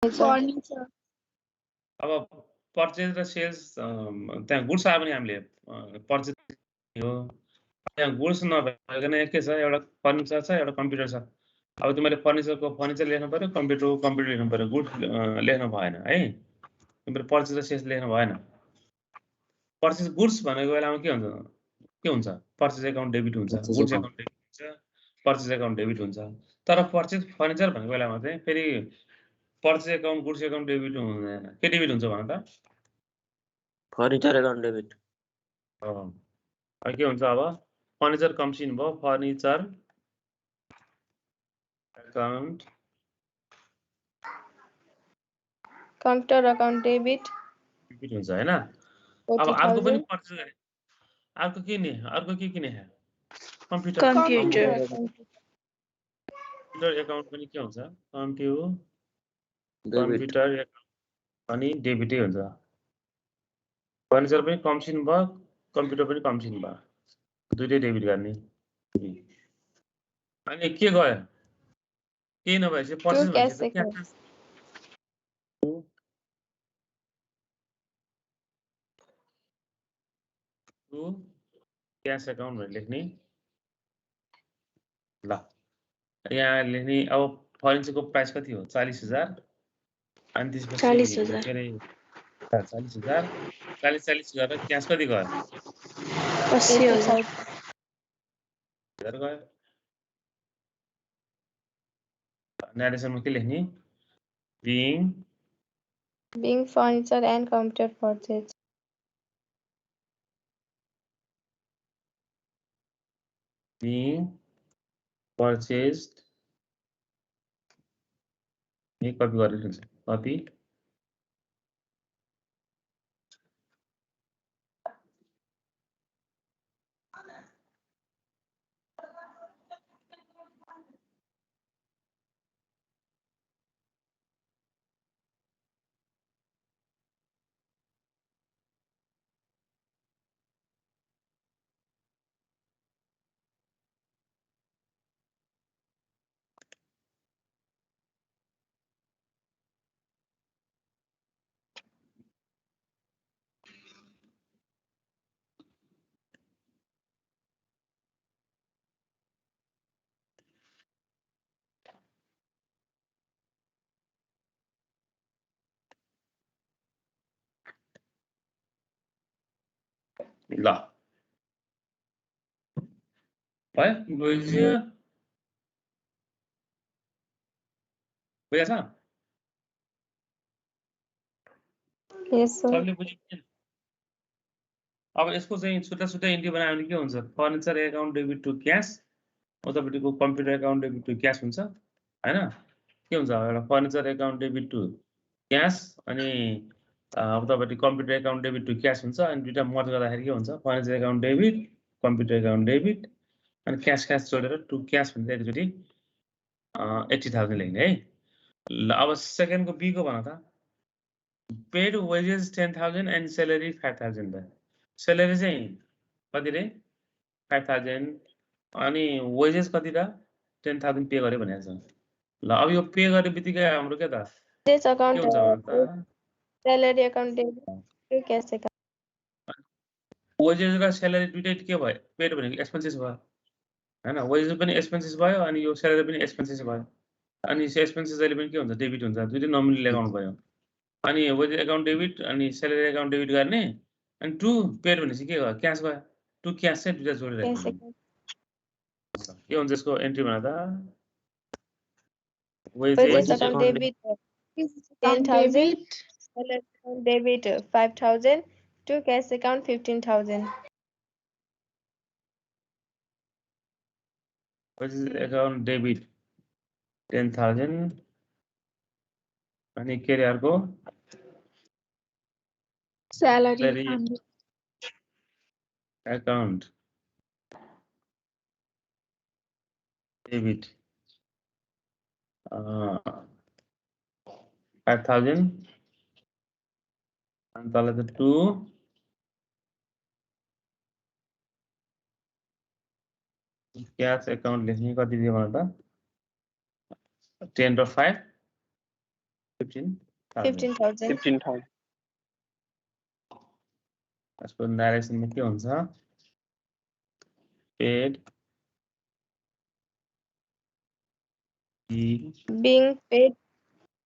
Furniture अब purchase र sales त्यहाँ गुड्स आयो भने हामीले पर्चेज हो त्यहाँ गुड्स नभइकन एकै छ एउटा फर्निचर छ एउटा कम्प्युटर छ अब तिमीले फर्निचर लेख्नु पर्यो कम्प्युटर लेख्नु पर्यो गुड्स लेख्नु भएन है तिम्रो पर्चेज र सेल्स लेख्नु भएन पर्चेज गुड्स भनेको बेलामा के हुन्छ पर्चेज एकाउन्ट डेबिट हुन्छ गुड्स एकाउन्ट डेबिट हुन्छ पर्चेज एकाउन्ट डेबिट हुन्छ तर पर्चेज फर्निचर भनेको बेलामा चाहिँ फेरि purchase account goods account debit हुँदैन के डेबिट हुन्छ भन त फर्निचर एकाउन्ट डेबिट के हुन्छ अब फर्निचर कम्स इन भयो furniture account computer account debit हुन्छ हैन अब अर्को पनि पर्चेज गरे अर्को के किने कम्प्युटर एकाउन्ट पनि के हुन्छ कम्प्युटर एकाउन्ट अनि डेबिटै हुन्छ फर्निचर पनि कम्सिन भयो कम्प्युटर पनि कम्सिन भयो दुईटै डेबिट गर्ने अनि के गयो केही नभएपछि पर्चेज भएपछि क्याश एकाउन्ट भनेर लेख्ने ल यहाँ लेख्ने अब फर्निचरको प्राइस कति हो 40,000 अनि त्यसपछि 40,000 क्याश कति गयो 80,000 गयो न्यारेसनमा के लेख्ने being furniture and computer purchase being purchased ये कपी गरेर हुन्छ कपी ल भयो बुझ्यो बुझ्छ yes sir सबले बुझ्यो अब यसको चाहिँ छुट्टा एन्ट्री बनायो भने के हुन्छ furniture account debit to cash उतापट्टिको computer account debit to cash हुन्छ हैन के हुन्छ एउटा furniture account debit to cash अनि उतापट्टि computer account debit to cash हुन्छ अनि दुईटा मर्ज गर्दाखेरि के हुन्छ furniture account debit computer account debit अनि क्याश जोडेर टु क्याश भनेर एकचोटि 80,000 लेख्ने है ल अब सेकेन्डको बी को भन त पेड वेजेस 10,000 एन्ड सैलरी 5,000 भयो सैलरी चाहिँ कति रे 5,000 अनि वेजेस कति त 10,000 पे गरे भनेको छ ल अब यो पे गरे बित्तिकै हाम्रो के त this account salary account debit cash account wages र सैलरी दुईटै के भयो पेड भनेको एक्सपेन्सेस भयो हैन वेजेस पनि एक्सपेन्सेस भयो अनि यो सैलरी पनि एक्सपेन्सेस भयो अनि एक्सपेन्सेस जहिले पनि के हुन्छ डेबिट हुन्छ दुईटै नोमिनली लेखाउनु भयो अनि वेजेस एकाउन्ट डेबिट अनि सैलरी एकाउन्ट डेबिट गर्ने अनि टु पेड भनेपछि के भयो क्याश भयो टु क्याश चाहिँ दुईटा जोडेर के हुन्छ यसको एन्ट्री भन त wages account debit 10,000 salary account debit 5,000 to cash account 15,000 wages account debit 10,000 अनि के रे अर्को salary account debit 5,000 and तल चाहिँ 2 क्याश एकाउन्ट लेख्ने कति दियो भने त 10 र 5 15,000 15,000 यसको डाइरेक्सनमा के हुन्छ paid being paid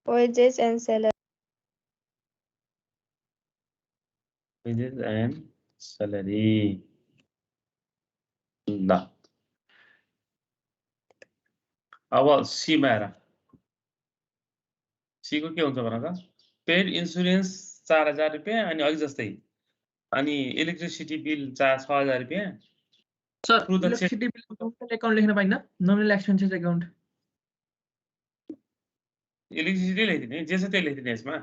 wages and salary wages and salary ल अब सी मा हेर सी को के हुन्छ भन त पेड इन्स्योरेन्स 4000 रुपैयाँ अनि अघि जस्तै अनि इलेक्ट्रिसिटी बिल 6000 रुपैयाँ sir Through the check. Electricity bill account लेख्न पाइन्न नोमिनल एक्सपेन्सेस अकाउन्ट इलेक्ट्रिसिटी लेखिदिने जे छ त्यही लेखिदिने यसमा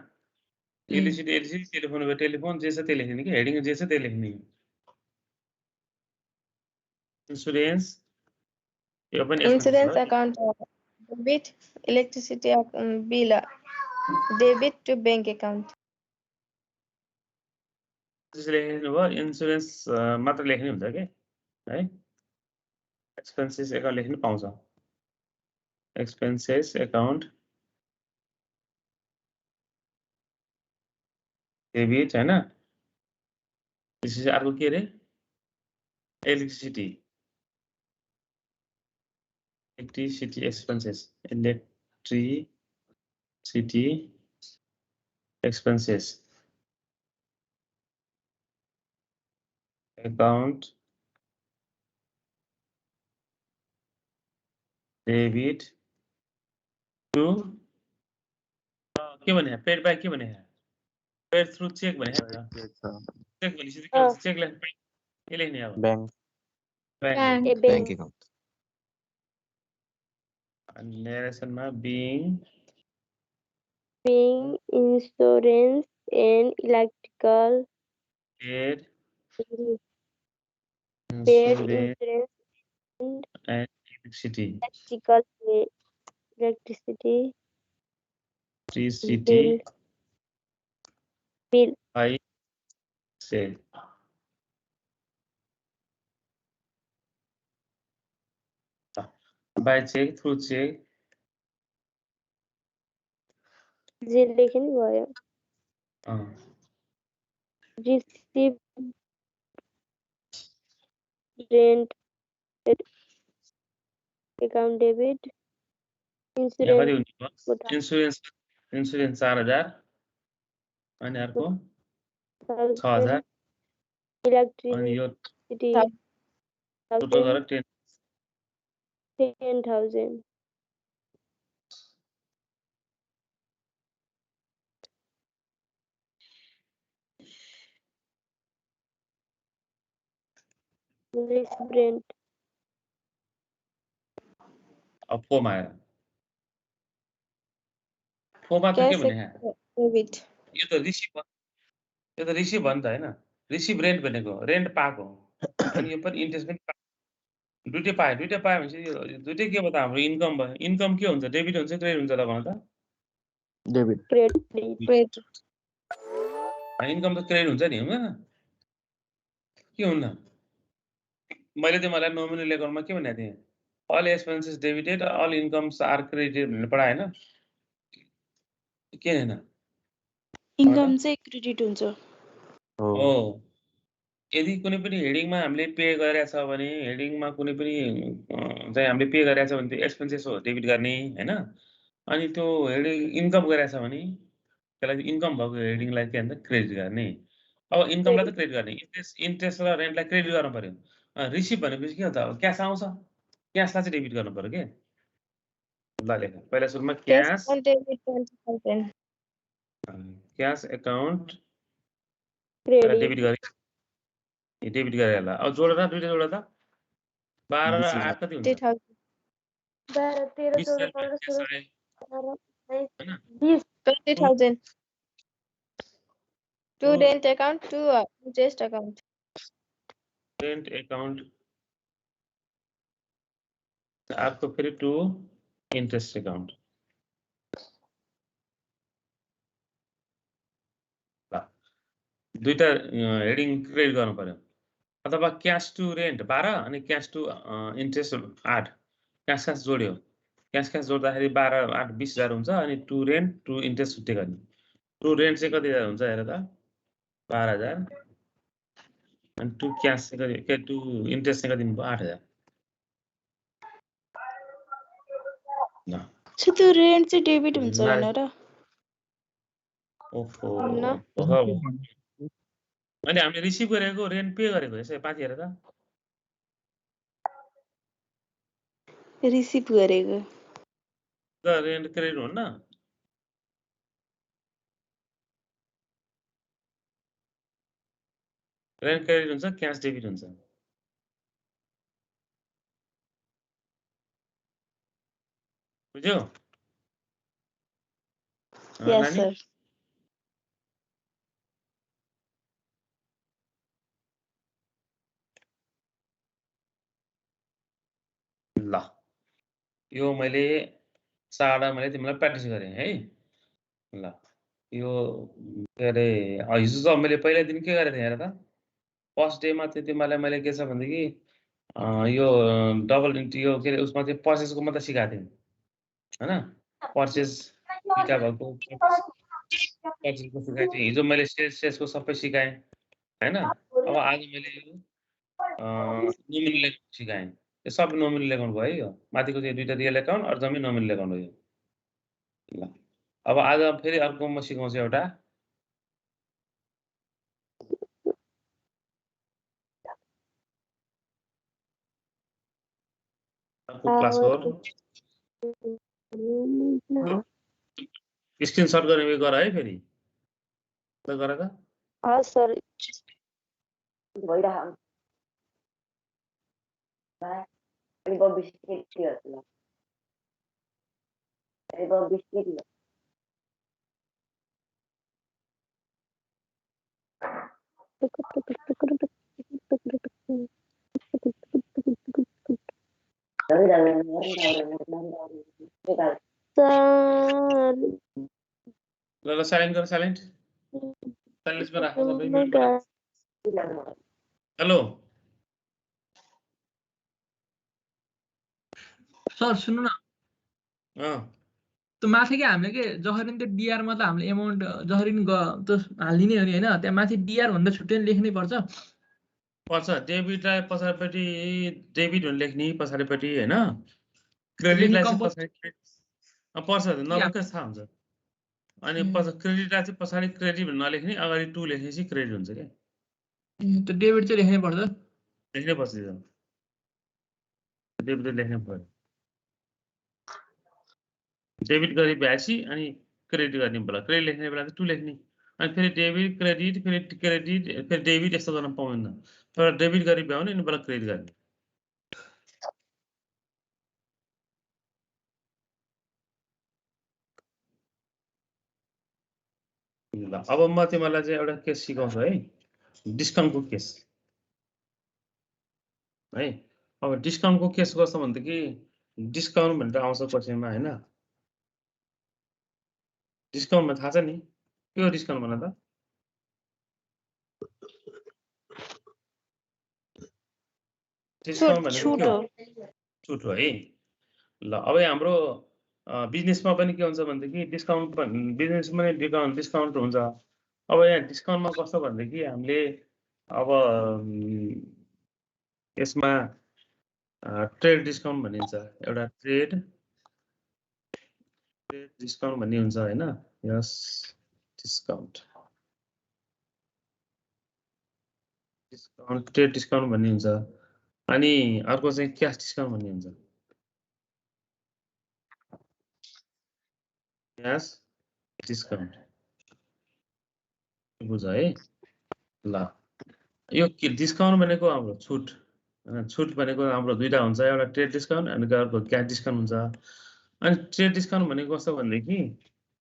इलेक्ट्रिसिटी टेलिफोन टेलिफोन जे छ त्यही लेखिदिने कि हेडिङ जे छ त्यही लेख्ने इन्स्योरेन्स यो पनि insurance account debit electricity bill debit to bank account लेख्नु भयो इन्स्योरेन्स मात्र लेख्ने हुन्छ के है एक्सपेन्सेस एकाउन्ट लेख्नु पाउँछ एक्सपेन्सेस एकाउन्ट डेबिट हैन त्यसपछि अर्को के रे electricity expenses electricity expenses account debit to के भने पेड बाई के भने पेड थ्रु चेक भने चेक भनेपछि के हुन्छ चेक के लेख्ने अब बैंक अकाउन्ट अनि नरेसनमा being insurance and electrical paid insurance and electricity electricity bill by sale by check through check जे लेख्नु भयो receive rent account debit insurance insurance 4000 अनि अर्को 6000 अनि यो electricity टोटल गरेर 10,000 rent अब फोमा आएर फोमा त के भने debit यो त रिसिभ हो नि त हैन रिसिभ रेन्ट भनेको रेन्ट पाएको अनि यो पनि इन्ट्रेस्ट पनि दुईटै पायो भनेपछि यो दुईटै के भयो त हाम्रो इन्कम भयो इन्कम के हुन्छ डेबिट हुन्छ क्रेडिट हुन्छ त भन त डेबिट credit इन्कम त क्रेडिट हुन्छ नि हुँदैन के हुन्न मैले त मलाई नोमिनल एकाउन्टमा के भनेको थिएँ all expenses debited all incomes are credited भनेर पढाएन के हैन इन्कम चाहिँ क्रेडिट हुन्छ हो यदि कुनै पनि हेडिङमा हामीले पे गरेका छ भने हेडिङमा कुनै पनि चाहिँ हामीले पे गरेका छ भने त्यो एक्सपेन्सेस हो डेबिट गर्ने हैन अनि त्यो हेडिङ इन्कम गरेका छ भने त्यसलाई इन्कम भएको हेडिङलाई के भन्छ क्रेडिट गर्ने अब इन्कमलाई त क्रेडिट गर्ने इन्ट्रेस्ट र रेन्टलाई क्रेडिट गर्नु पर्यो रिसिभ भनेपछि के हो त क्यास आउँछ क्यासलाई चाहिँ डेबिट गर्नु पर्यो के ल लेख पहिला सुरुमा cash cash account debit 20,000 cash account credit debit गरे डेबिट गरेला अब जोडेर दुईटा जोड त 12 र 8 कति हुन्छ 20,000 12 13 14 15 20,000 to rent account to interest account rent account अर्को फेरि टु इन्ट्रेस्ट एकाउन्ट दुईटा हेडिङ क्रेडिट गर्नु पर्यो अथवा क्यास टु रेन्ट 12 अनि क्यास टु इन्ट्रेस्ट 8 क्यास जोड्यो क्यास जोड्दाखेरि 12 8 20,000 हुन्छ अनि टु रेन्ट टु इन्ट्रेस्ट छुट्टै गर्ने टु रेन्ट चाहिँ कति हुन्छ हेर त 12,000 अनि टु क्यास चाहिँ कति टु इन्ट्रेस्ट चाहिँ कति दिनुभयो 8,000 ल त्यो रेन्ट चाहिँ डेबिट हुन्छ होइन र ओहो न। अनि हामीले रिसिभ गरेको रेन्ट पे गरेको यसो पाथी हेर त रिसिभ गरेको रेन्ट क्रेडिट हुन्न रेन्ट क्रेडिट हुन्छ क्यास डेबिट हुन्छ बुझ्यौ यस नानी सर ल यो मैले चारवटा मैले तिमीलाई प्र्याक्टिस गरेँ है ल यो के अरे हिजो त मैले पहिला दिन के गरेको थिएँ हेर त फर्स्ट डेमा चाहिँ तिमीहरूलाई मैले के छ भनेदेखि यो डबल यो के अरे उसमा चाहिँ पर्चेसको मात्रै सिकाएको थिएँ होइन पर्चेस सिका भएको पर्चेसको सिकाएको थिएँ हिजो मैले सेल्सको सबै सिकाएँ होइन अब आज मैले यो नोमिनल एकाउन्ट सिकाएँ यो सबै नोमिनल एकाउन्ट भयो है यो माथिको चाहिँ दुईवटा रियल एकाउन्ट अरू जम्मै नोमिनल एकाउन्ट हो यो ल अब आज फेरि अर्को म सिकाउँछु एउटा अर्को क्लास हो स्क्रिनसट गर्ने उयो गर है फेरि गर त हस् सर भइरहेको ल साइलेन्ट गर साइलेन्ट साइलेन्समा राख सबै म्युटमा राख हेलो सर सुन्नु न त्यो माथि के हामीले के जसरी त्यो डिआर मा त हामीले एमाउन्ट जसरी त्यो हालिदिने हो नि होइन त्यहाँ माथि डिआर भन्दा छुट्टै लेख्नै पर्छ डेबिटलाई पछाडिपट्टि डेबिट भनेर लेख्ने पछाडिपट्टि होइन क्रेडिटलाई चाहिँ पछाडि पर्छ नलेख्दा थाहा हुन्छ अनि क्रेडिटलाई चाहिँ पछाडि क्रेडिट भनेर नलेख्ने अगाडि टु लेखेपछि क्रेडिट हुन्छ क्या त्यो डेबिट चाहिँ लेख्नै पर्छ लेख्नै पर्छ डेबिट लेख्नै पर्यो डेबिट गरे भएपछि अनि क्रेडिट गर्ने बेला क्रेडिट लेख्ने बेला चाहिँ टु लेख्ने अनि फेरि डेबिट क्रेडिट फेरि क्रेडिट फेरि डेबिट यस्तो गर्न पाउँदैन तर डेबिट गरी भ्याउने अनि बेला क्रेडिट गर्ने ल अब म तिमीलाई चाहिँ एउटा केस सिकाउँछु है डिस्काउन्टको केस है अब डिस्काउन्टको केस कस्तो भनेदेखि डिस्काउन्ट भनेर आउँछ क्वेसनमा होइन डिस्काउन्टमा थाहा छ नि के हो डिस्काउन्ट भन त डिस्काउन्ट भनेको के हो छुट हो है ल अब हाम्रो बिजनेसमा पनि के हुन्छ भनेदेखि डिस्काउन्ट बिजनेसमा पनि डिस्काउन्ट हुन्छ अब यहाँ डिस्काउन्टमा कस्तो भनेदेखि हामीले अब यसमा ट्रेड डिस्काउन्ट भनिन्छ एउटा ट्रेड डिस्काउन्ट भन्ने हुन्छ होइन यस डिस्काउन्ट ट्रेड डिस्काउन्ट भन्ने हुन्छ अनि अर्को चाहिँ क्यास डिस्काउन्ट भन्ने हुन्छ क्यास डिस्काउन्ट बुझ है ल यो डिस्काउन्ट भनेको हाम्रो छुट होइन छुट भनेको हाम्रो दुईवटा हुन्छ एउटा ट्रेड डिस्काउन्ट अनि अर्को क्यास डिस्काउन्ट हुन्छ अनि ट्रेड डिस्काउन्ट भनेको कस्तो भनेदेखि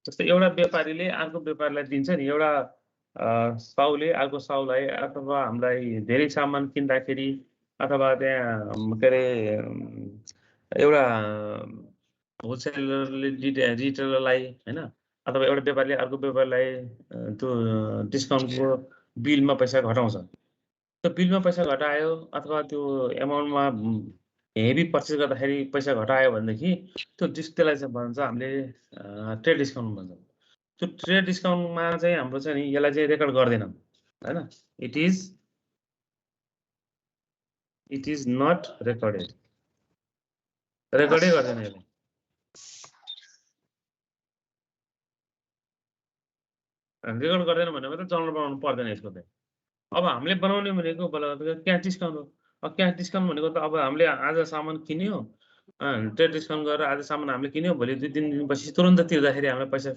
जस्तै एउटा व्यापारीले अर्को व्यापारीलाई दिन्छ नि एउटा साउले अर्को साउलाई अथवा हामीलाई धेरै सामान किन्दाखेरि अथवा त्यहाँ के अरे एउटा होलसेलरले रिटेलरलाई होइन अथवा एउटा व्यापारीले अर्को व्यापारीलाई त्यो डिस्काउन्टको बिलमा पैसा घटाउँछ त्यो बिलमा पैसा घटायो अथवा त्यो एमाउन्टमा हेभी पर्चेस गर्दाखेरि पैसा घटायो भनेदेखि त्यो त्यसलाई चाहिँ भन्छ हामीले ट्रेड डिस्काउन्ट भन्छ। त्यो ट्रेड डिस्काउन्टमा चाहिँ हाम्रो चाहिँ नि यसलाई चाहिँ रेकर्ड गर्दैनौँ हैन। इट इज नट रेकर्डेड, रेकर्डै गर्दैन यसले। रेकर्ड गर्दैन भने मात्रै जर्नल बनाउनु पर्दैन यसको चाहिँ। अब हामीले बनाउने भनेको क्यास डिस्काउन्ट हो। अब क्यास डिस्काउन्ट भनेको त अब हामीले आज सामान किन्यो, ट्रेड डिस्काउन्ट गरेर आज सामान हामीले किन्यो, भोलि 2-3 दिनपछि तुरन्त तिर्दाखेरि हामीलाई पैसा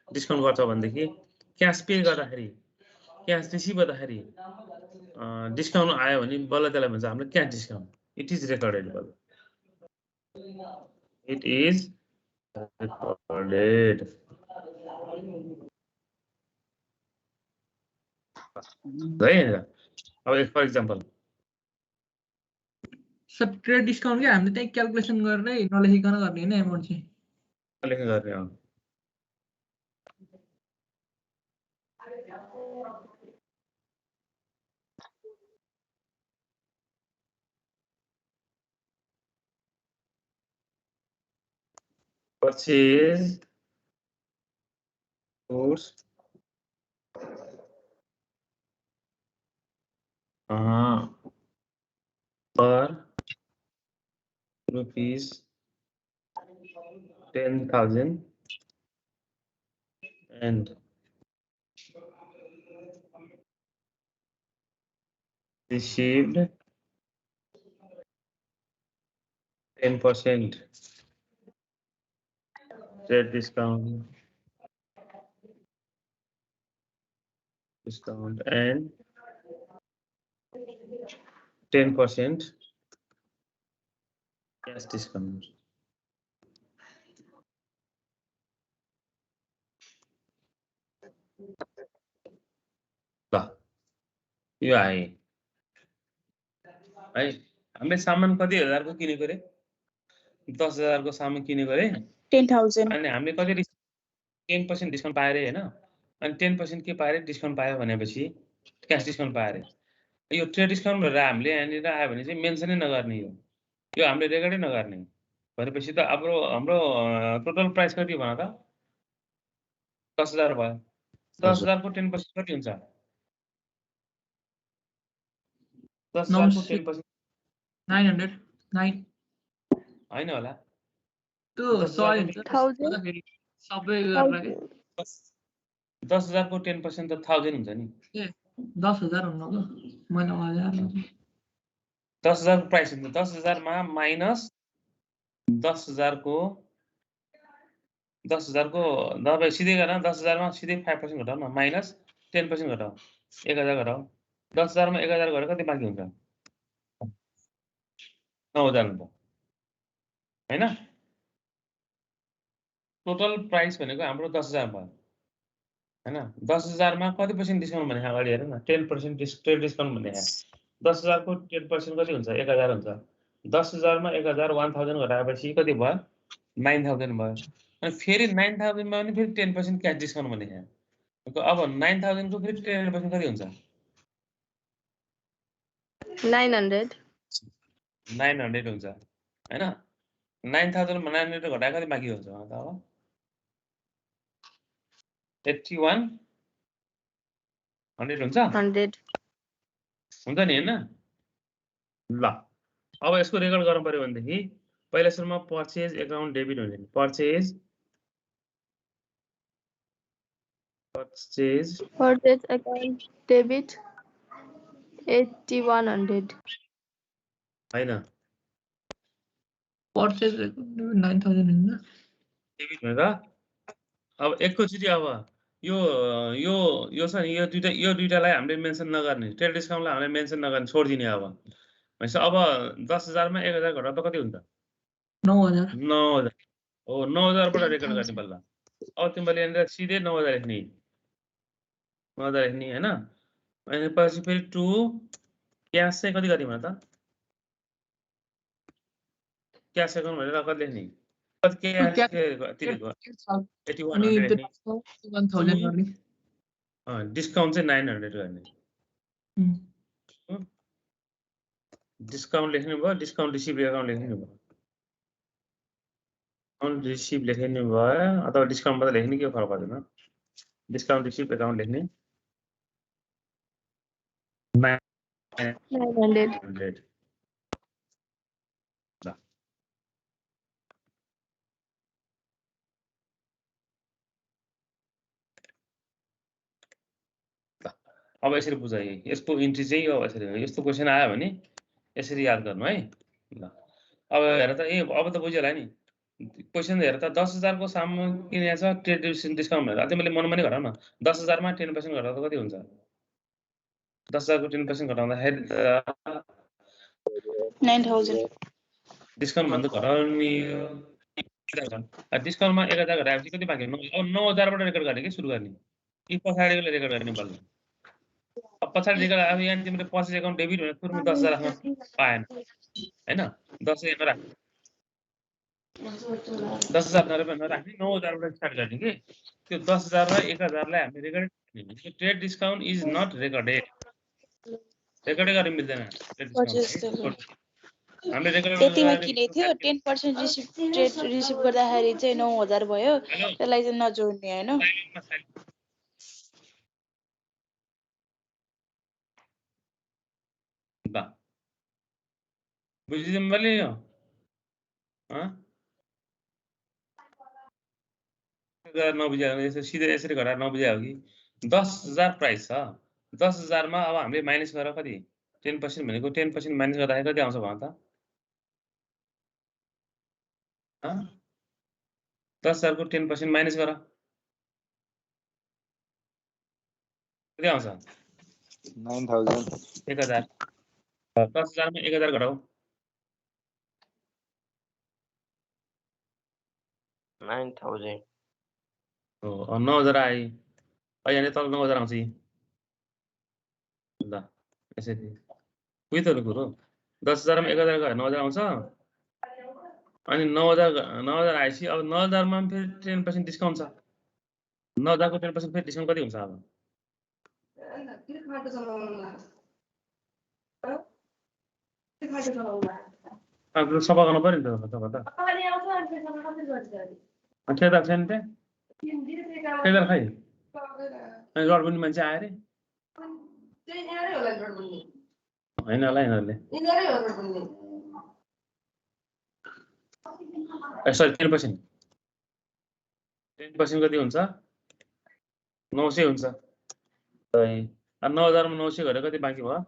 डिस्काउन्ट गर्छ भनेदेखि क्यास पे गर्दाखेरि, क्यास रिसिभ गर्दाखेरि डिस्काउन्ट आयो भने बल्ल त्यसलाई भन्छ हामीले cash discount. It is recorded, it is recorded. है अब for example sir trade discount के हामीले त्यही क्याल्कुलेसन गरेरै नलेखिकन गर्ने हैन एमाउन्ट चाहिँ लेख्न गर्ने हो। Purchase goods per rupees 10,000 and received 10% trade discount and 10% cash discount. ल यो आए है। हामीले सामान कति हजारको किनेको रे? 10,000 को सामान किनेको रे। 10,000 अनि हामीले कति 10% डिस्काउन्ट पाए रे हैन। अनि 10% के पाए रे? डिस्काउन्ट पायो भनेपछि क्याश डिस्काउन्ट पाए रे। यो ट्रेड डिस्काउन्ट भनेर हामीले यहाँनिर आयो भने चाहिँ मेन्सनै नगर्ने यो हामीले रेकर्डै नगर्ने भनेपछि त हाम्रो टोटल प्राइस कति भन त? 10,000 भयो। 10,000 को 10% कति हुन्छ? 10,000 को 10% 909 हैन होला। त्यो 100 हुन्छ फेरि सबै गरेर के 10,000 को 10% त 1000 हुन्छ नि। ए 10,000 हुन्न त मैले 1000 10,000 को प्राइस हुन्छ। 10,000 मा माइनस 10,000 को दबाई सिधै गर्न 10,000 मा सिधै 5% घटाउ न, माइनस 10% घटाउ, 1000 घटाउ। 10,000 मा 1000 गरेर कति बाँकी हुन्छ? 9,000 हुन्छ हैन। टोटल प्राइस भनेको हाम्रो 10,000 भयो हैन। 10,000 मा कति % डिस्काउन्ट भने अगाडि हेर न, 10% ट्रेड डिस्काउन्ट भने 10,000 को 10% कति हुन्छ? 1000 हुन्छ। 10,000 मा 1000 1000 घटाएपछि कति भयो? 9,000 भयो। अनि फेरि 9,000 मा पनि फेरि 10% क्याश डिस्काउन्ट भने अब 9,000 को फेरि 10% कति हुन्छ? 900 हुन्छ हैन। 9,000 मा 900 घटाए कति बाँकी हुन्छ त अब? 8100 हुन्छ 100 हुन्छ नि हैन। ल अब यसको रेकर्ड गर्नु पर्यो भनेदेखि पहिला सुरुमा पर्चेज अकाउन्ट डेबिट हुन्छ नि। पर्चेज अकाउन्ट डेबिट 8100 हैन। पर्चेज 9000 हुन्छ डेबिट भनेर अब एकैचोटि अब यो छ नि, यो दुईटालाई हामीले मेन्सन नगर्ने, ट्रेड डिस्काउन्टलाई हामीले मेन्सन नगर्ने, छोडिदिने। अब भनेपछि अब 10,000 मा 1000 घटाउँदा त कति हुन्छ? 9000 हो। 9000 बाट रेकर्ड गर्ने बल्ल। अब तिमीले यहाँनिर सिधै 9000 लेख्ने, 9000 लेख्ने हैन। अनि पछि फेरि टु क्यास चाहिँ कति गर्ने भन त? क्यास अकाउन्ट भनेर कति लेख्ने? कति क्यास तिरेको? 8100 लेख्ने। 1000 गर्ने डिस्काउन्ट चाहिँ 900 गर्ने। डिस्काउन्ट लेख्नु भयो, डिस्काउन्ट रिसिभ एकाउन्ट लेख्नु भयो, डिस्काउन्ट रिसिभ लेख्नु भयो अथवा डिस्काउन्ट मात्र लेख्ने के फरक पर्दैन। डिस्काउन्ट रिसिभ एकाउन्ट लेख्ने 900 अब यसरी बुझ है, यसको इन्ट्री चाहिँ अब यसरी हो। यस्तो क्वेसन आयो भने यसरी याद गर्नु है। ल अब हेर त अब त बुझ्यो होला नि। क्वेसन हेर त 10,000 को सामान किनेको छ, ट्रेड डिस्काउन्ट भनेर अझै मैले मनमा नि घटाउ न। 10,000 मा 10% घटाउँदा कति हुन्छ? 10,000 को 10% घटाउँदाखेरि 9000 डिस्काउन्ट भन्दा घटाउने डिस्काउन्टमा 1000 घटाएपछि कति बाँकी? अब 9000 बाट रेकर्ड गर्ने के सुरु गर्ने कि पछाडिको रेकर्ड गर्ने बल्ल? अब पछाडि रेकर्ड अब यहाँ तिमीले पर्चेज एकाउन्ट डेबिट भनेर सुरुमा 10,000 राख्न पाएन हैन। 10,000 राख्ने 10,000 नराख्ने 9000 बाट स्टार्ट गर्ने के। त्यो 10,000 र 1000 लाई हामीले रेकर्ड गर्ने। Trade discount is not recorded. Record गर्न मिल्दैन ट्रेड डिस्काउन्ट। हामीले रेकर्ड त्यतिमा किनेको थियो 10% रिसिभ गर्दाखेरि चाहिँ 9000 भयो। त्यसलाई चाहिँ नजोड्ने हैन। बुझिदिनु मैले यो नबुझ्या सिधै यसरी घटाएर नबुझ्या हो कि 10,000 प्राइस छ। 10,000 मा अब हामीले माइनस गरेर कति 10% भनेको 10% माइनस गर्दाखेरि कति आउँछ भन त? 10,000 को 10% माइनस गर कति आउँछ? 9000 1000। 10,000 मा 1000 घटाऊ 9000 हो 9000 आए। यहाँ तल 9000 आउँछ। ल यसरी उही त कुरो 10,000 मा 1000 गयो 9000 आउँछ। अनि 9000 आएपछि अब 9000 मा फेरि 10% डिस्काउन्ट छ। 9000 को 10% फेरि डिस्काउन्ट कति हुन्छ? अब सफा गर्नु पर्यो नि त सफा त। ठेकेदार छैन त्यहाँ? ठेकेदार खै रड बुन्ने मान्छे आयो अरे होइन होला यिनीहरूले। सरी 10% कति हुन्छ? 900 हुन्छ। 9000 मा 900 गरेर कति बाँकी भयो?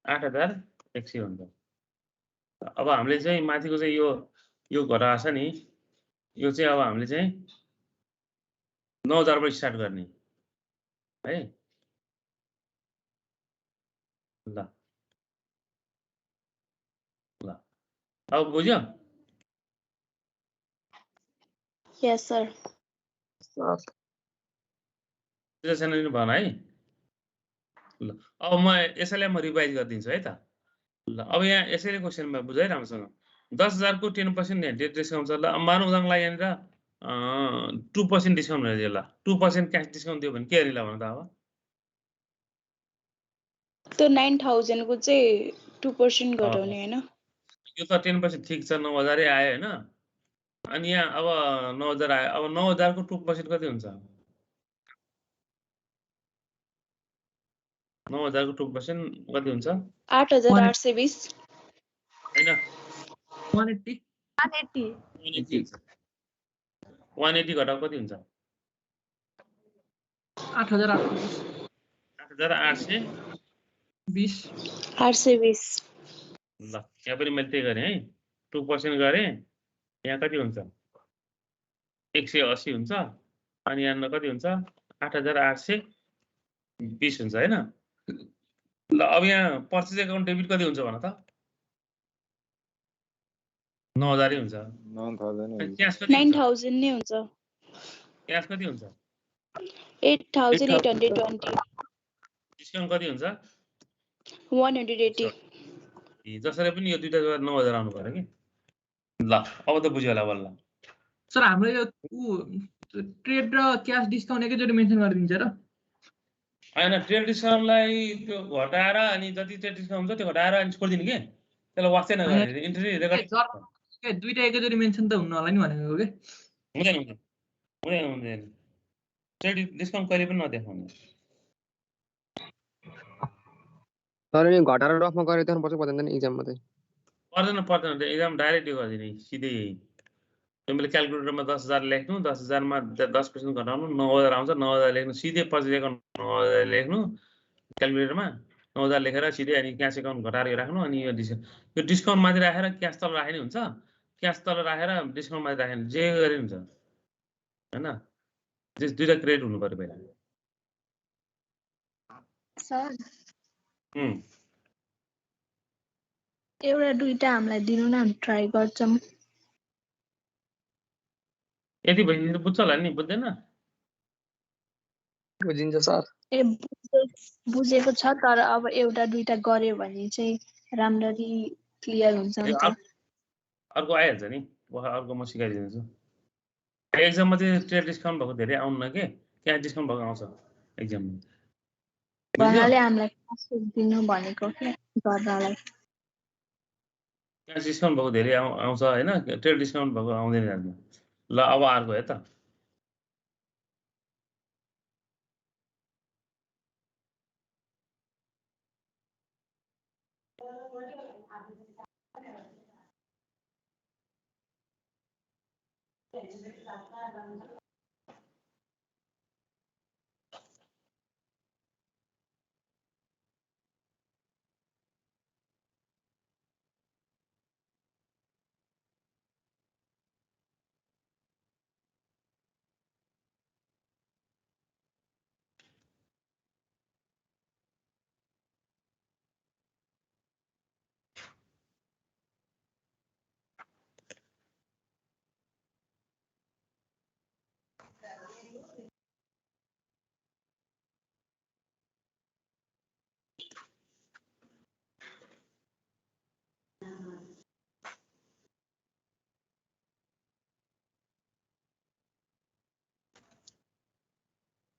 8100 हुन्छ। अब हामीले चाहिँ माथिको चाहिँ यो घटाएको छ नि, यो चाहिँ अब हामीले चाहिँ 9000 बाट स्टार्ट गर्ने है। ल ल अब बुझ्यो? यस सर। छैन भन है। ल अब म यसैलाई म रिभाइज गरिदिन्छु है त। ल अब यहाँ यसैले क्वेसनमा बुझ है राम्रोसँग। 10,000 को 10% डिस्काउन्ट छ। ल मानौँ उदाहरणलाई यहाँनिर 2% डिस्काउन्ट भनेर दियो। ल 2% क्यास डिस्काउन्ट दियो भने के हेर्ने ल भन त? अब त्यो 9000 को चाहिँ 2% घटाउने हैन। यो त 10% ठिक छ 9000 आयो हैन। अनि यहाँ अब 9000 आयो। अब 9000 को 2% कति हुन्छ? 9000 को 2% कति हुन्छ? 8820 हैन 180 180 घटाउ कति हुन्छ? 8820 820 ल यहाँ पनि मैले त्यही गरेँ है। 2% गरेँ। यहाँ कति हुन्छ? 180 हुन्छ। अनि यहाँ कति हुन्छ? 8820 हुन्छ हैन। ल अब यहाँ पर्चेज एकाउन्ट डेबिट कति हुन्छ भन त? 9000 हुन्छ। 9000 नै हुन्छ। क्यास कति हुन्छ? 8820 डिस्काउन्ट कति हुन्छ? 180 जसरी पनि यो दुईटा 9000 आउनु पर्यो कि। ल अब त बुझ्यो होला बल्ल। सर हाम्रो यो ट्रेड र क्यास डिस्काउन्ट एकैचोटि मेन्सन गरिदिन्छ र? हैन ट्रेड डिस्काउन्टलाई त्यो घटाएर अनि जति ट्रेड डिस्काउन्ट हुन्छ त्यो घटाएर अनि छोडिदिनु के त्यसलाई वाक्चै नगर्ने इन्ट्री रेकर्ड दुईटा एकैचोटि मेन्सन त हुनु होला नि भनेको के हुँदैन हुँदैन हुँदैन हुँदैन ट्रेड डिस्काउन्ट कहिले पनि नदेखाउने तर नि घटाएर रफमा गरेर देखाउनु पर्छ पर्दैन एक्जाममा चाहिँ पर्दैन एक्जाम डाइरेक्ट यो गरिदिने सिधै तिमीले क्यालकुलेटरमा 10,000 लेख्नु 10,000मा 10% घटाउनु 9,000 आउँछ 9,000 लेख्नु सिधै पर्चेज एकाउन्ट 9,000 लेख्नु क्यालकुलेटरमा 9,000 लेखेर सिधै अनि क्यास एकाउन्ट घटाएर राख्नु अनि यो डिस्काउन्ट माथि राखेर क्यास तल राख्ने हुन्छ क्यास तल राखेर डिस्काउन्ट माथि राख्ने जे गरे हुन्छ हैन त्यस दुईटा क्रेडिट हुनु पर्यो पहिला सर एउटा दुईटा हामीलाई दिनु न हामी ट्राई गर्छौं यति भइदिन्छ बुझ्छ होला नि बुझ्दैन बुझिन्छ सर ए बुझेको छ तर अब एउटा दुईटा गर्यो भने चाहिँ राम्ररी क्लियर हुन्छ नि त अर्को आइहाल्छ नि अर्को म सिकाइदिन्छु एक्जाममा चाहिँ ट्रेड डिस्काउन्ट भएको धेरै आउन्न के क्यास डिस्काउन्ट भएको आउँछ एक्जाममा भन्नाले हामीलाई क्लास दिनु भनेको के गर्नलाई क्यास डिस्काउन्ट भएको धेरै आउँछ हैन ट्रेड डिस्काउन्ट भएको आउँदैन जान्छ ल अब अर्को है त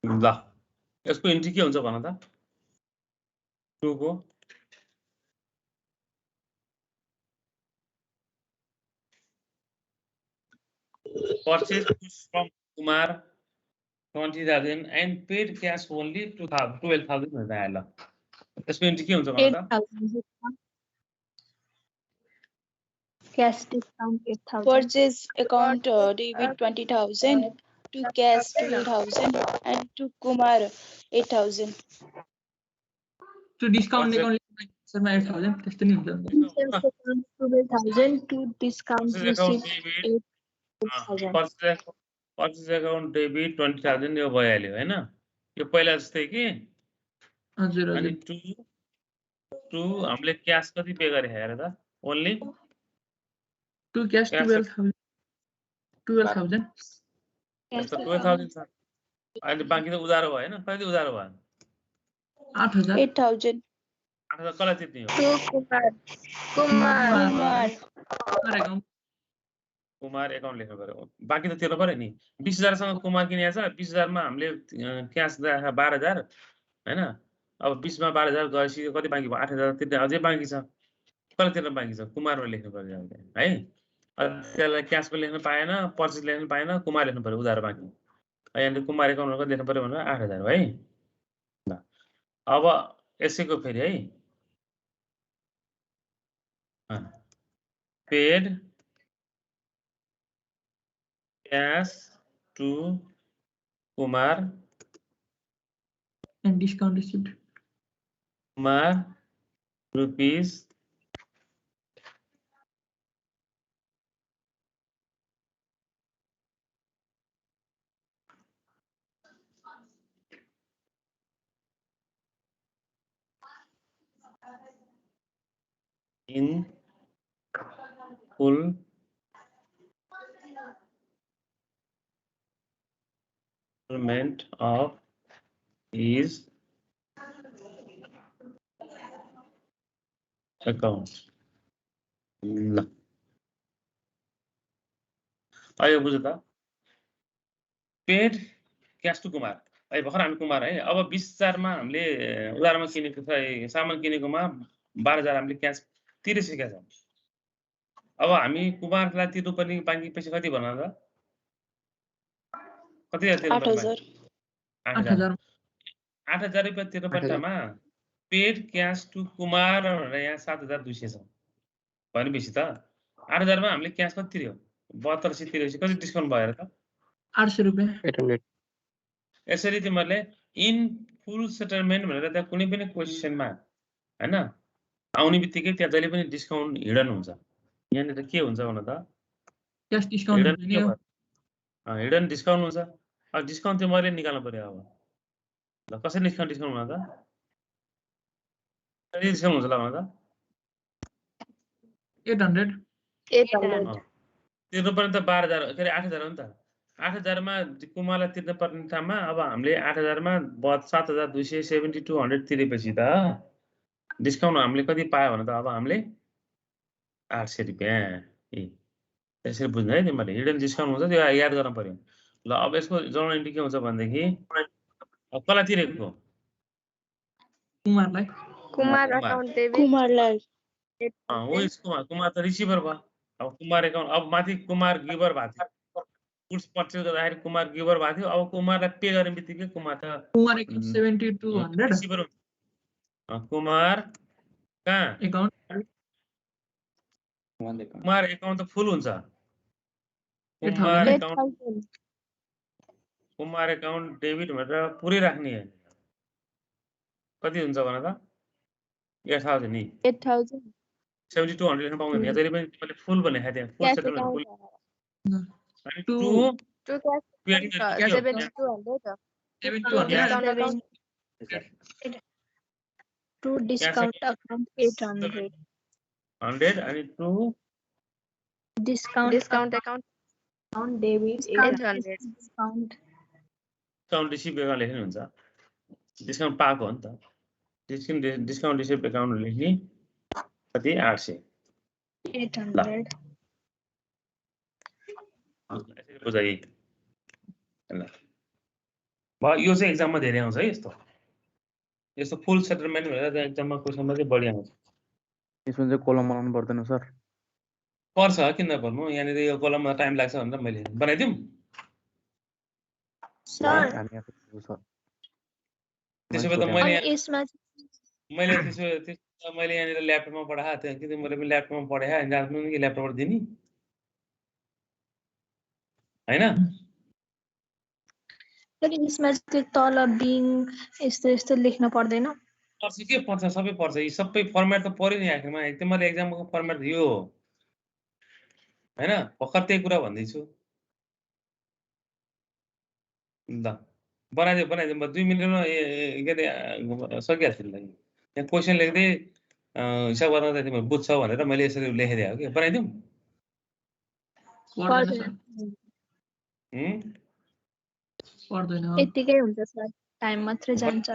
ल यसको इन्ट्री के हुन्छ भन त 2 को purchase from Kumar 20,000 and paid cash only 12,000 भनेर आयो ल यसको इन्ट्री के हुन्छ भन त cash discount 8,000 Purchase account debit 20,000 to cash 12,000 and to Kumar 8,000. त्यो डिस्काउन्ट एकाउन्ट सरमा 8,000 त्यस्तो नि हुन्छ 12,000 to discount receipt 8,000 purchase account debit 20,000 यो भइहाल्यो हैन यो पहिला जस्तै के हजुर अनि हजुर 2 हामीले क्याश कति पे गरे हेर त ओन्ली टु क्याश 12,000 12,000 छ अहिले बाँकी त उधारो भयो हैन कति उधारो भयो 8,000 8,000. 8,000 कसलाई तिर्ने हो कुमार एकाउन्ट लेख्नु पर्यो बाँकी त तिर्नु पर्यो नि 20,000 सँग कुमार किनेको छ 20,000 मा हामीले क्यास राखेको 12,000 हैन अब 20 मा 12,000 गएपछि कति बाँकी भयो 8,000 तिर्ने अझै बाँकी छ कसले तिर्न बाँकी छ कुमारमा लेख्नु पर्यो है त्यसलाई क्यास पनि लेख्न पाएन पर्चेज लेख्न पाएन कुमार लेख्नु पर्यो उधारो बाँकी अहिले कुमार एकाउन्टमा कति लेख्नु पर्यो भनेर 8,000 है ल अब यसैको फेरि है paid cash to Kumar and discount receipt Kumar rupees in full settlement of his account. ल आयो बुझ्यो त पेड क्याश टु कुमार अहिले भर्खर हामी कुमार है अब 20,000 मा हामीले उधारमा किनेको सामान किनेकोमा 12,000 हामीले क्यास तिरिसकेका छौँ अब हामी कुमारलाई तिर्नुपर्ने बाँकी पैसा कति भन्न त कति तिर्नुपर्ने 8,000 8,000 रुपियाँ तिर्नुपर्नेमा पेड क्यास टु कुमार भनेर यहाँ 7,200 छ भनेपछि त 8,000 मा हामीले क्यास कति तिर्यो 7200 तिरेपछि कति डिस्काउन्ट भयो त 800 रुपैयाँ 800 यसरी तिमीहरूले इन फुल सेटलमेन्ट भनेर त्यहाँ कुनै पनि क्वेसनमा हैन आउने बित्तिकै त्यहाँ जहिले पनि डिस्काउन्ट हिडन हुन्छ यहाँनिर के हुन्छ भन त क्यास डिस्काउन्ट हुने हो हिडन डिस्काउन्ट हुन्छ अब डिस्काउन्ट चाहिँ मैले निकाल्नु पर्यो अब ल कसरी डिस्काउन्ट हुन त कति डिस्काउन्ट हुन्छ ल भन त 800 तिर्नुपर्ने त 12,000 के अरे 8,000 हो नि त 8,000 मा कुमारलाई तिर्नुपर्ने ठाउँमा अब हामीले 8,000 मा 7,200 तिरेपछि त डिस्काउन्ट हामीले कति पायो भने त अब हामीले 800 रुपियाँ त्यसरी बुझ्नु है तिमीहरूले हिडन डिस्काउन्ट हुन्छ त्यो याद गर्न पर्यो ल अब यसको जर्नल एन्ट्री के हुन्छ भनेदेखि कसलाई तिरेको कुमारलाई कुमार अकाउन्ट डेबिट कुमारलाई कुमार त रिसिभर भयो अब कुमार एकाउन्ट अब माथि कुमार गिभर भएको थियो गुड्स पर्चेज गर्दाखेरि कुमार गिभर भएको थियो अब कुमारलाई पे गर्ने बित्तिकै कुमार त कुमार 7200 रिसिभर हुन्छ कुमार कहाँ एकाउन्ट कुमार एकाउन्ट त फुल हुन्छ कुमार एकाउन्ट डेबिट भनेर पुरै राख्ने कति हुन्छ भन त 8,000 नि 8,000 7200 लेख्न पाउँदैन यहाँ जहिले पनि मैले फुल भने खाए त्यहाँ फुल सेटलमेन्ट फुल अनि to cash 7,200 to discount account 800 100 and to discount account debit 800 discount receive account लेख्ने हुन्छ डिस्काउन्ट पाएको हो नि त डिस्काउन्ट रिसिभ एकाउन्ट लेख्ने कति 800 800 बुझाइ ल भयो यो चाहिँ एक्जाममा धेरै आउँछ है यस्तो फुल सेटलमेन्ट भनेर एक्जाममा क्वेसनमा चाहिँ बढी आउँछ यसमा चाहिँ कोलम बनाउनु पर्दैन सर पर्छ किन नपर्नु यहाँनिर यो कोलममा टाइम लाग्छ भनेर मैले बनाइदिउँ सर त्यसो भए त मैले यसमा मैले यहाँनिर ल्यापटपमा पढाएको थिएँ कि मैले पनि ल्यापटपमा पढाएँ अनि आफ्नो कि ल्यापटपबाट दिने हैन तर यसमा चाहिँ तल बिङ यस्तो यस्तो लेख्न पर्दैन पर्छ के पर्छ सबै पर्छ यी सबै फर्मेट त पर्यो नि आखिरमा तिमीहरूले एक्जामको फर्मेट यो हो हैन भर्खर त्यही कुरा भन्दैछु ल बनाइदियो म 2 मिनेटमा के अरे सकिहाल्छु नि यहाँ क्वेसन लेख्दै हिसाब गर्न त तिमीहरू बुझ्छौ भनेर मैले यसरी लेखिदिएँ हो कि बनाइदिउँ यतिकै हुन्छ सर टाइम मात्र जान्छ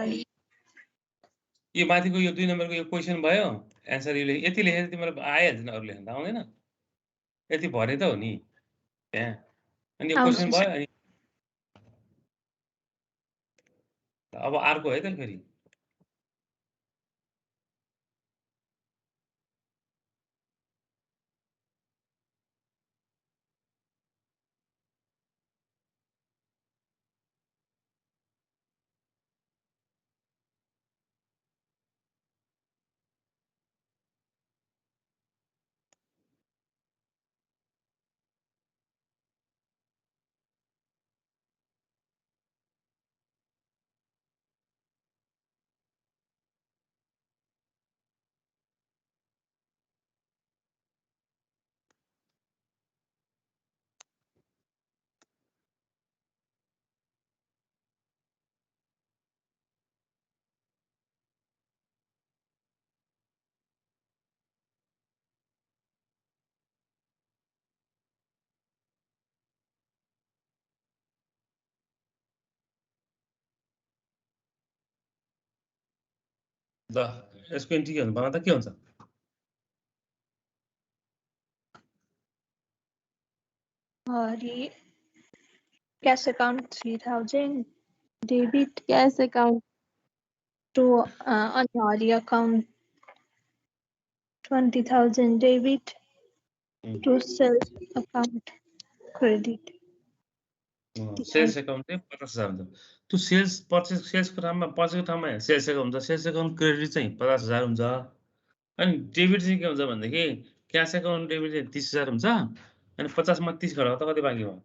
यो माथिको यो 2 नम्बरको यो क्वेसन भयो एन्सर यो यति लेखेर तिमीहरू आइहाल्छ नि अरू लेख्न त आउँदैन यति भरे त हो नि त्यहाँ अनि यो क्वेसन भयो अनि अब अर्को है त फेरि ल यसको एन्ट्री के हुन्छ भन त के हुन्छ cash account 3,000 debit cash account to अनि हरि account 20,000 debit to sales account credit. Sales account चाहिँ 50,000 हुन्छ त्यो सेल्स पर्चेस सेल्सको ठाउँमा पर्चेसको ठाउँमा सेल्स एकाउन्ट हुन्छ सेल्स एकाउन्ट क्रेडिट चाहिँ 50,000 हुन्छ अनि डेबिट चाहिँ के हुन्छ भनेदेखि क्यास एकाउन्ट डेबिट चाहिँ 30,000 हुन्छ अनि 50 मा 30 घटाउँदा त कति बाँकी भयो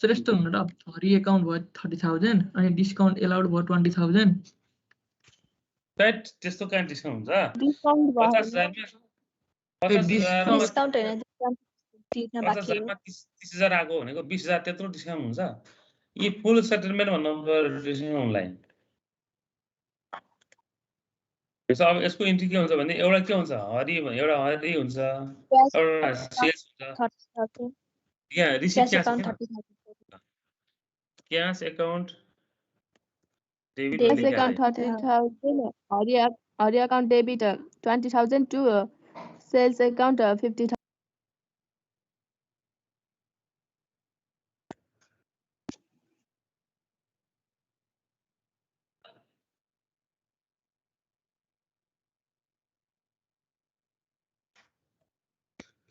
सर यस्तो हुनु त हरि एकाउन्ट भयो 30,000 अनि डिस्काउन्ट एलाउड भयो 20,000 राइट त्यस्तो कहाँ डिस्काउन्ट हुन्छ discount 50,000 मा 50,000 मा Discount हैन तिर्न बाँकी 50,000 हो मा 30,000 आएको भनेको 20,000 त्यत्रो डिस्काउन्ट हुन्छ यी फुल सेटलमेन्ट भन्नु डिस्काउन्टलाई त्यसो अब यसको इन्ट्री के हुन्छ भने एउटा के हुन्छ हरि हुन्छ एउटा सेल्स हुन्छ 30,000 यहाँ रिसिभ cash क्यास account छ 30,000 cash account debit Debit cash भन्ने account क्या 30,000 Hari account debit 20,000 to sales account 50,000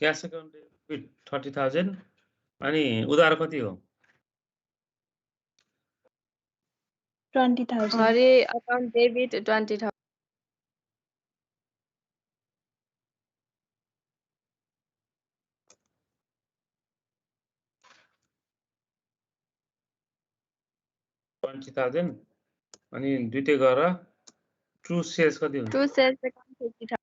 cash account debit 30,000 अनि उधार कति हो 20,000 हरि account debit 20,000 20,000 अनि दुईटै गरेर ट्रु सेल्स कति हुन्छ to sales account 50,000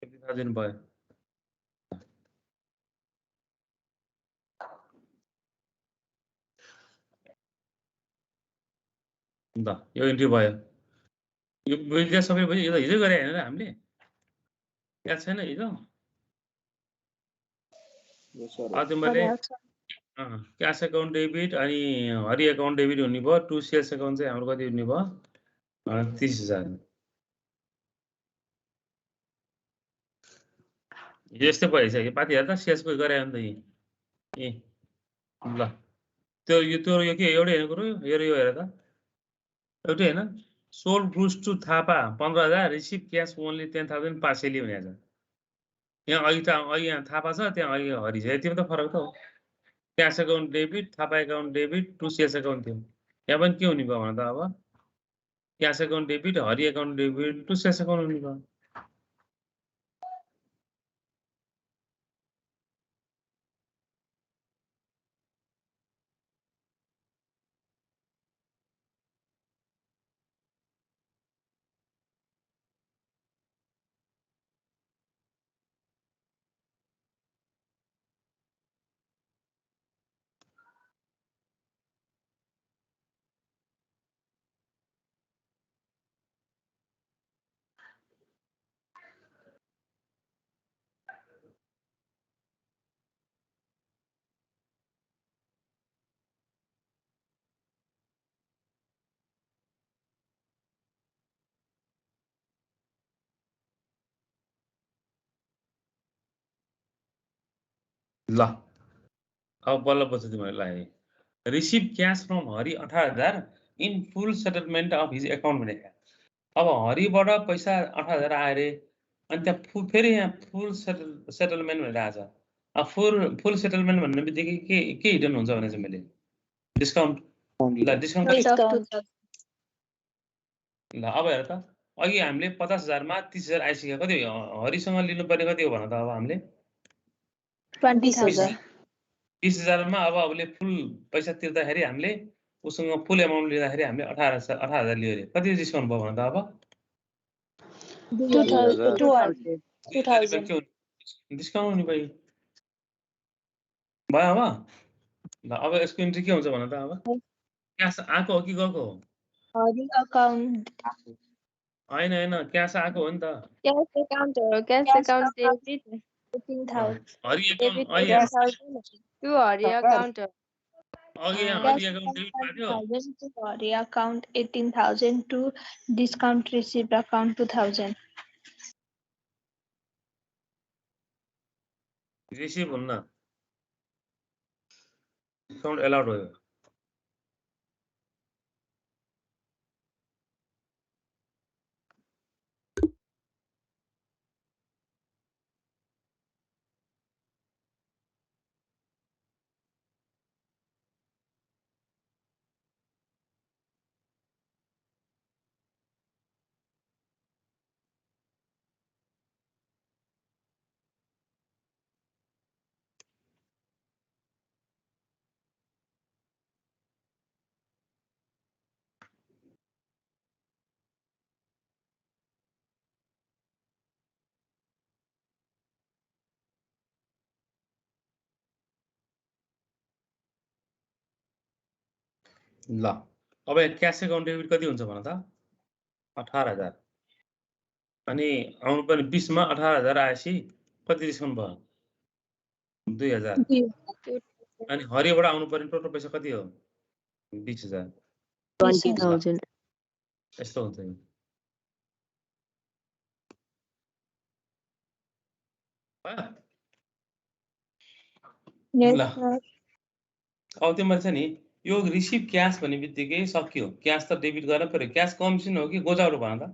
50,000 भयो ल यो इन्ट्री भयो यो बिल सबै भयो यो त हिजो गरे हैन र हामीले याद छैन हिजो आज मैले क्यास एकाउन्ट डेबिट अनि हरि एकाउन्ट डेबिट हुने भयो टु सेल्स एकाउन्ट चाहिँ हाम्रो कति हुने भयो 30,000 यस्तै भइसक्यो पाति हेर त सेल्सको गरे नि त ए ल त्यो यो के एउटै हेर्नु कुरो यो हेर त एउटै हैन sold goods to Thapa 15,000 receive cash only 10,000 partially भनेको छ यहाँ अघि यहाँ थापा छ त्यहाँ अघि हरि छ यति त फरक त हो cash account debit Thapa account debit to sales account थियो यहाँ पनि के हुने भयो भने त अब cash account debit Hari account debit to sales account हुने भयो ल अब बल्ल बच्छ तिमीहरूलाई receive cash from Hari 18,000 in full settlement of his account भनेको अब हरिबाट पैसा 18,000 आयो अरे अनि त्यहाँ फेरि यहाँ फुल सेटलमेन्ट भनेर आएको छ अब फुल सेटलमेन्ट भन्ने बित्तिकै के हिडन हुन्छ भने चाहिँ मैले डिस्काउन्ट ल डिस्काउन्ट ल अब हेर त अघि हामीले 50,000 मा 30,000 आइसक्यो कति हरिसँग लिनुपर्ने कति हो भन त अब हामीले 20,000 20,000 मा अब उसले फुल पैसा तिर्दाखेरि हामीले उसँग फुल एमाउन्ट लिँदाखेरि हामीले 18,000 लियो अरे कति डिस्काउन्ट भयो भन त अब 2,000 डिस्काउन्ट हुने भयो अब ल अब यसको इन्ट्री के हुन्छ भन त अब क्यास आएको हो कि गएको हो हरि account हैन क्यास आएको हो नि त cash account debit 18,000 Hari debit account 10,000 to Hari account अघि यहाँ हरि एकाउन्ट डेबिट भएको थियो 5,000 to Hari account 18,000 to discount received account 2,000 receive हुन्न डिस्काउन्ट एलाउड हो ल अब क्यास एकाउन्ट डेबिट कति हुन्छ भन त 18,000 अनि आउनु पर्ने 20 मा 18,000 आएपछि कति डिस्काउन्ट भयो 2,000 अनि हरिबाट आउनु पर्ने टोटल पैसा कति हो 20,000 20,000 यस्तो हुन्छ नि ल अब त्यो मैले नि यो रिसिभ क्यास भन्ने बित्तिकै सक्यो क्यास त डेबिट गर्न पर्यो क्यास कमिसन हो कि गोजाउरो भन त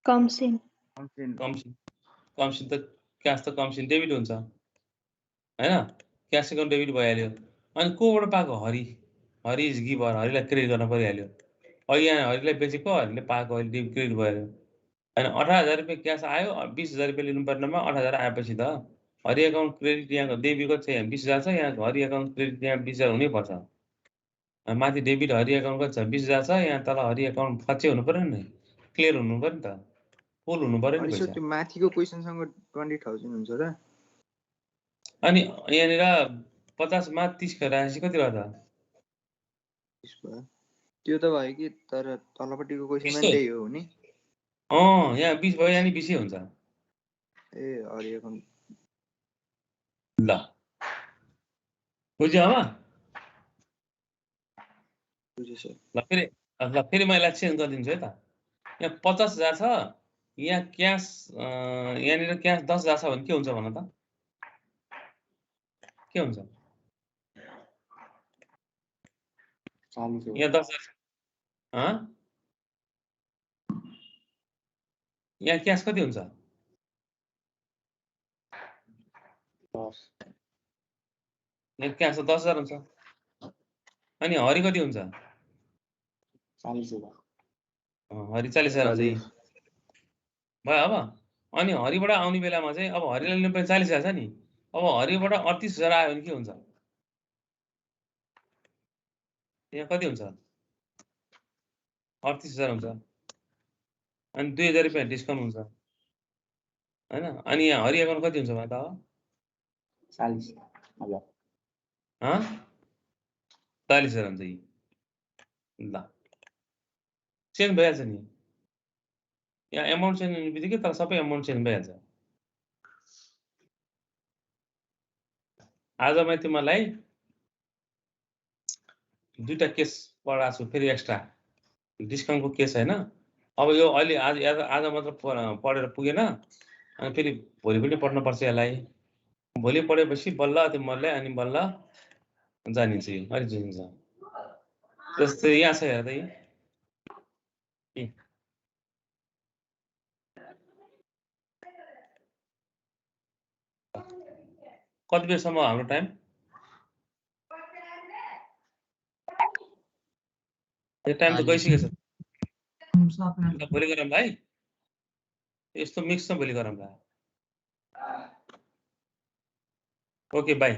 कमसिन कमिसन त क्यास त कमिसन डेबिट हुन्छ हैन क्यास एकाउन्ट डेबिट भइहाल्यो अनि कोबाट पाएको हरि इज गिभर हरिलाई क्रेडिट गर्न परिहाल्यो अहिले यहाँ हरिलाई बेचेको हरिले पाएको अहिले क्रेडिट भइहाल्यो अनि 18,000 रुपियाँ क्यास आयो 20,000 रुपियाँ लिनुपर्नेमा 18,000 आएपछि त हरि एकाउन्ट क्रेडिट यहाँ डेबिटको चाहिँ 20,000 छ यहाँ हरि एकाउन्ट क्रेडिट यहाँ 20,000 हुनै पर्छ माथि डेबिट हरि एकाउन्ट कति छ 20,000 छ यहाँ तल हरि एकाउन्ट खच्चै हुनु पर्यो नि क्लियर हुनु पर्यो नि त फुल हुनु पर्यो नि पैसा त्यो माथिको क्वेशनसँग 20,000 हुन्छ र अनि यहाँनिर 50 मा 30 राखेपछि कति भयो त त्यो त भयो कि तर तलपट्टिको क्वेशनमा त्यही हो नि यहाँ 20 भयो यानी 20 हुन्छ ए हरि एकाउन्ट ल बुझ्यो अब ल फेरि म यसलाई चेन्ज गरिदिन्छु है त यहाँ 50,000 छ यहाँ क्यास यहाँनिर क्यास 10,000 छ भने के हुन्छ भन त के हुन्छ यहाँ 10,000 यहाँ क्यास कति हुन्छ 10 यहाँ क्यास त 10,000 हुन्छ अनि हरि कति हुन्छ 40,000 हरि 40,000 हुन्छ भयो अब अनि हरिबाट आउने बेलामा चाहिँ अब हरिलाई लिनुपर्ने 40,000 छ नि अब हरिबाट 38,000 आयो भने के हुन्छ यहाँ कति हुन्छ 38,000 हुन्छ अनि 2,000 रुपियाँ डिस्काउन्ट हुन्छ हैन अनि यहाँ हरि एकाउन्ट कति हुन्छ भने त अब 40,000 40,000 हुन्छ यी ल चेन्ज भइहाल्छ नि यहाँ एमाउन्ट चेन्ज हुने बित्तिकै तर सबै एमाउन्ट चेन्ज भइहाल्छ आज मैले तिमीलाई दुईटा केस पढाएको छु फेरि एक्स्ट्रा डिस्काउन्टको केस हैन अब यो अहिले आज मात्र पढेर पुगेन अनि फेरि भोलि पनि पढ्नु पर्छ यसलाई भोलि पढेपछि बल्ल तिमीहरुले अनि बल्ल जानिन्छ यो अलि जानिन्छ जस्तै यहाँ छ हेर्दै कति बेरसम्म हाम्रो टाइम यो टाइम त गइसकेछ भोलि गरौँ भाइ यस्तो मिक्स न भोलि गरौँ ओके बाई